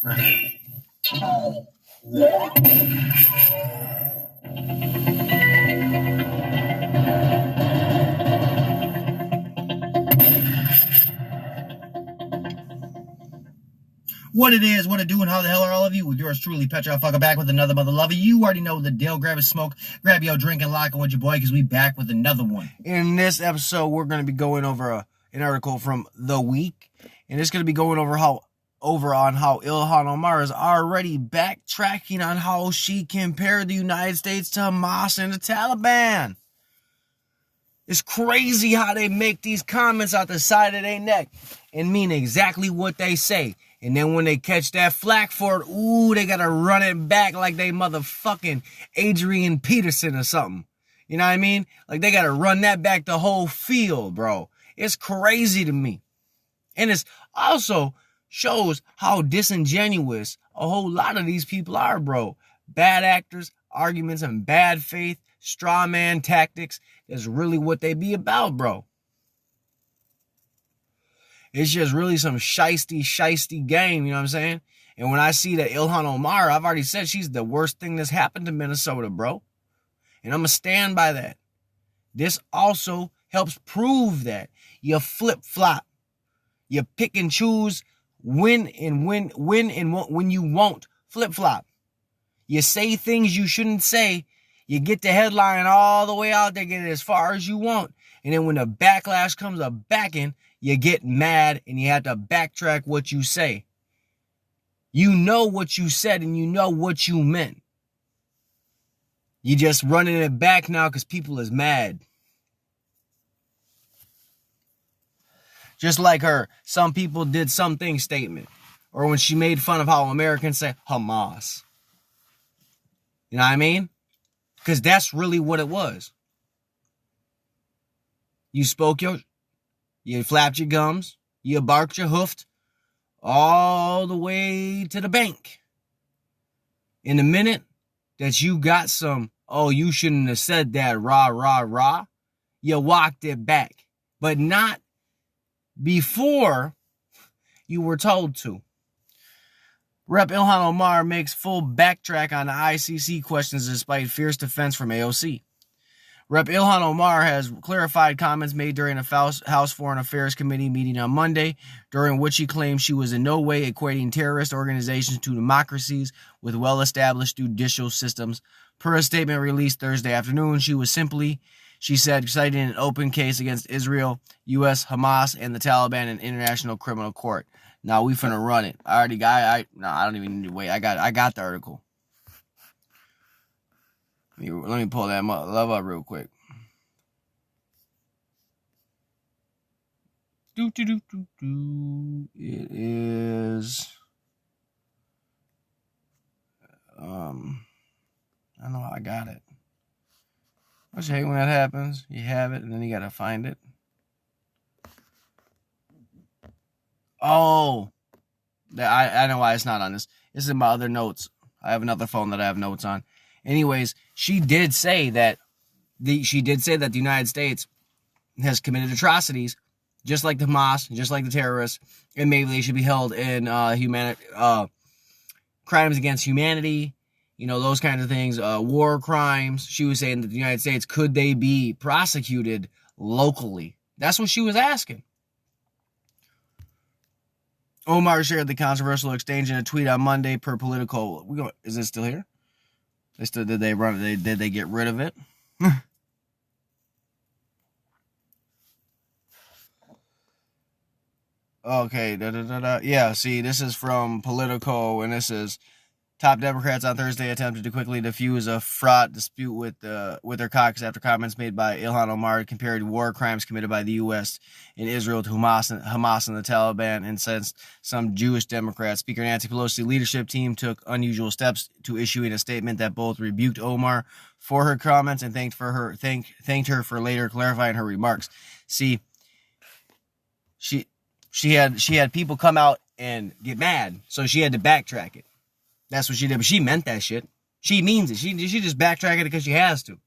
What it is, what it do, and how the hell are all of you? With yours truly, Petra fucker, back with another mother lover. You already know the deal. Grab a smoke, grab your drink, and lock in with your boy, because we back with another one. In this episode, we're going to be going over an article from The Week, and it's going to be going over on how Ilhan Omar is already backtracking on how she compared the United States to Hamas and the Taliban. It's crazy how they make these comments out the side of their neck and mean exactly what they say. And then when they catch that flack for it, ooh, they gotta run it back like they motherfucking Adrian Peterson or something. You know what I mean? Like they gotta run that back the whole field, bro. It's crazy to me. And it's also shows how disingenuous a whole lot of these people are, bro. Bad actors, arguments in bad faith, straw man tactics. That's really what they be about, bro. It's just really some shiesty game, you know what I'm saying? And when I see that Ilhan Omar, I've already said she's the worst thing that's happened to Minnesota, bro. And I'm going to stand by that. This also helps prove that you flip-flop. You pick and choose when you won't flip-flop. You say things you shouldn't say. You get the headline all the way out there, get it as far as you want. And then when the backlash comes backing, you get mad and you have to backtrack what you say. You know what you said and you know what you meant. You just running it back now because people is mad. Just like her, some people did something statement. Or when she made fun of how Americans say Hamas. You know what I mean? Because that's really what it was. You you flapped your gums, you barked your hoofed all the way to the bank. In the minute that you got some, oh, you shouldn't have said that, rah, you walked it back. But not before you were told to. Rep. Ilhan Omar makes full backtrack on the ICC questions despite fierce defense from AOC. Rep. Ilhan Omar has clarified comments made during a House Foreign Affairs Committee meeting on Monday, during which she claimed she was in no way equating terrorist organizations to democracies with well-established judicial systems. Per a statement released Thursday afternoon, she said, citing an open case against Israel, U.S., Hamas, and the Taliban in International Criminal Court. Now we finna run it. I don't even need to wait. I got the article. Let me pull that love up real quick. It is. I don't know how I got it. I just hate when that happens. You have it, and then you gotta find it. Oh, I know why it's not on this. This is in my other notes. I have another phone that I have notes on. Anyways, she did say that the United States has committed atrocities, just like the Hamas, just like the terrorists, and maybe they should be held in crimes against humanity, you know, those kinds of things, war crimes. She was saying that the United States, could they be prosecuted locally? That's what she was asking. Omar shared the controversial exchange in a tweet on Monday per Politico. Is it still here? Did they run it? Did they get rid of it? Okay. Yeah, see, this is from Politico, and this is top Democrats on Thursday attempted to quickly defuse a fraught dispute with their caucus after comments made by Ilhan Omar compared war crimes committed by the U.S. in Israel to Hamas and the Taliban, and since some Jewish Democrats. Speaker Nancy Pelosi's leadership team took unusual steps to issuing a statement that both rebuked Omar for her comments and thanked her for later clarifying her remarks. See, she had people come out and get mad, so she had to backtrack it. That's what she did, but she meant that shit. She means it. She just backtracked it because she has to.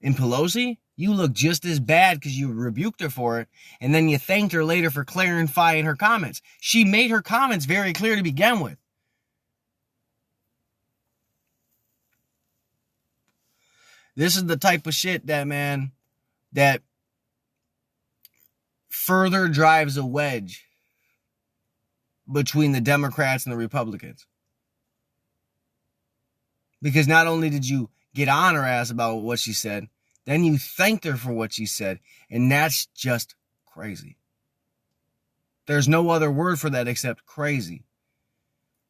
And Pelosi, You look just as bad because you rebuked her for it, and then you thanked her later for clarifying her comments. She made her comments very clear to begin with. This is the type of shit that further drives a wedge between the Democrats and the Republicans. Because not only did you get on her ass about what she said, then you thanked her for what she said. And that's just crazy. There's no other word for that except crazy.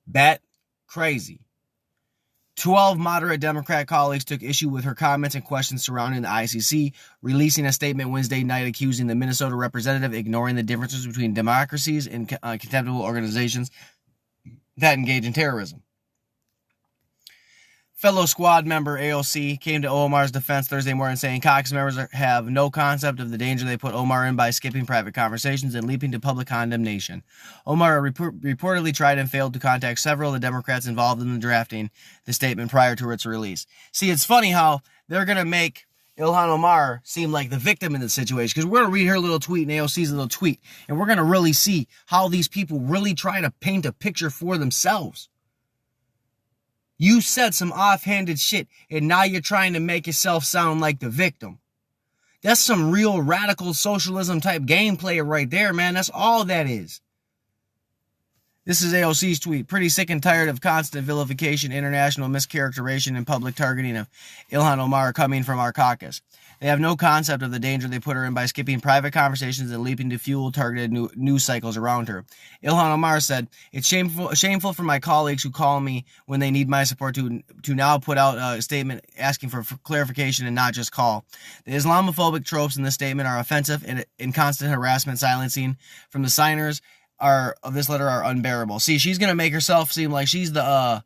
Bat crazy. 12 moderate Democrat colleagues took issue with her comments and questions surrounding the ICC, releasing a statement Wednesday night accusing the Minnesota representative ignoring the differences between democracies and contemptible organizations that engage in terrorism. Fellow squad member AOC came to Omar's defense Thursday morning saying caucus members have no concept of the danger they put Omar in by skipping private conversations and leaping to public condemnation. Omar reportedly tried and failed to contact several of the Democrats involved in the drafting the statement prior to its release. See, it's funny how they're going to make Ilhan Omar seem like the victim in this situation, because we're going to read her little tweet and AOC's little tweet, and we're going to really see how these people really try to paint a picture for themselves. You said some offhanded shit, and now you're trying to make yourself sound like the victim. That's some real radical socialism type gameplay right there, man. That's all that is. This is AOC's tweet. Pretty sick and tired of constant vilification, international mischaracterization, and public targeting of Ilhan Omar coming from our caucus. They have no concept of the danger they put her in by skipping private conversations and leaping to fuel targeted news cycles around her. Ilhan Omar said, "It's shameful for my colleagues who call me when they need my support to now put out a statement asking for clarification and not just call. The Islamophobic tropes in this statement are offensive and constant harassment silencing from the signers of this letter are unbearable." See, she's going to make herself seem like she's the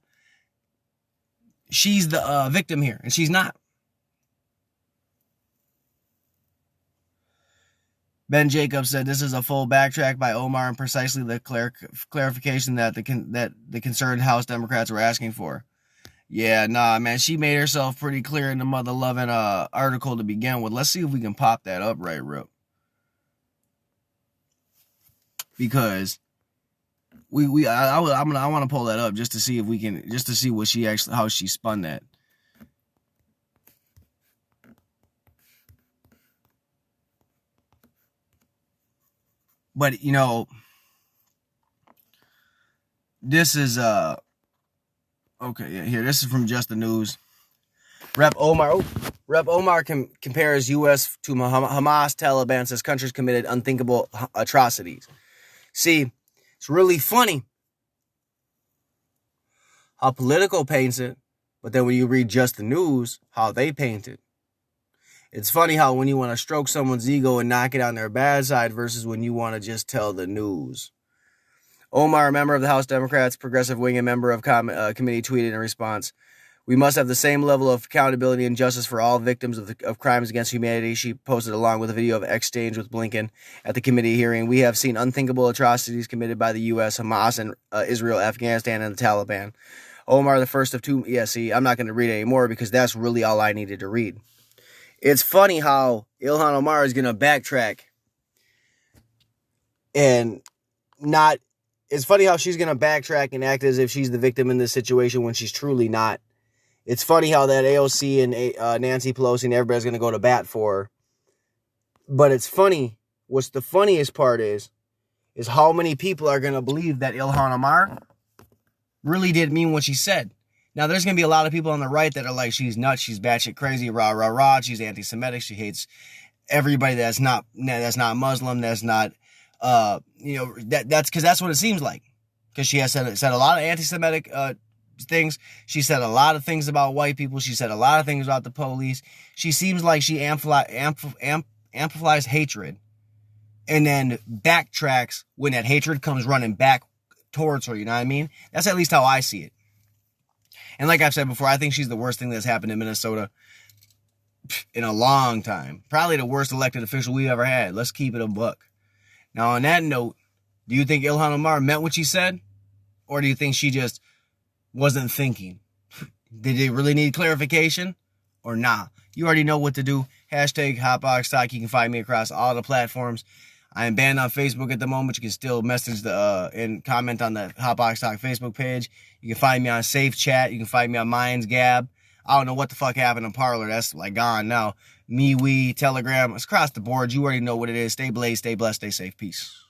victim here, and she's not. Ben Jacobs said this is a full backtrack by Omar and precisely the clarification that the concerned House Democrats were asking for. Yeah, nah, man, she made herself pretty clear in the mother-loving article to begin with. Let's see if we can pop that up right, Rip. Because I want to pull that up just to see if we can, just to see what she actually, how she spun that. But, you know, this is, okay, yeah, here, this is from Just the News. Rep. Omar compares U.S. to Hamas, Taliban, says countries committed unthinkable atrocities. See, it's really funny how Politico paints it, but then when you read Just the News, how they paint it. It's funny how when you want to stroke someone's ego and knock it on their bad side versus when you want to just tell the news. Omar, a member of the House Democrats, progressive wing and member of committee, tweeted in response, "We must have the same level of accountability and justice for all victims of crimes against humanity." She posted along with a video of exchange with Blinken at the committee hearing. "We have seen unthinkable atrocities committed by the U.S., Hamas, and Israel, Afghanistan, and the Taliban." Omar, the first of two. Yeah, see, I'm not going to read anymore because that's really all I needed to read. It's funny how Ilhan Omar is going to backtrack and not. It's funny how she's going to backtrack and act as if she's the victim in this situation when she's truly not. It's funny how that AOC and Nancy Pelosi and everybody's going to go to bat for her. But it's funny. What's the funniest part is how many people are going to believe that Ilhan Omar really did mean what she said. Now, there's going to be a lot of people on the right that are like, she's nuts, she's batshit crazy, rah, rah, rah, she's anti-Semitic, she hates everybody that's not Muslim, that's not, that's because that's what it seems like. Because she has said a lot of anti-Semitic things. She said a lot of things about white people. She said a lot of things about the police. She seems like she amplifies hatred and then backtracks when that hatred comes running back towards her, you know what I mean? That's at least how I see it. And like I've said before, I think she's the worst thing that's happened in Minnesota in a long time. Probably the worst elected official we ever had. Let's keep it a buck. Now, on that note, do you think Ilhan Omar meant what she said? Or do you think she just wasn't thinking? Did they really need clarification? Or nah? You already know what to do. Hashtag Hotbox Talk. You can find me across all the platforms. I am banned on Facebook at the moment. You can still message and comment on the Hotbox Talk Facebook page. You can find me on Safe Chat. You can find me on Minds Gab. I don't know what the fuck happened in Parler. That's like gone now. MeWe, Telegram. It's across the board. You already know what it is. Stay blazed, stay blessed, stay safe. Peace.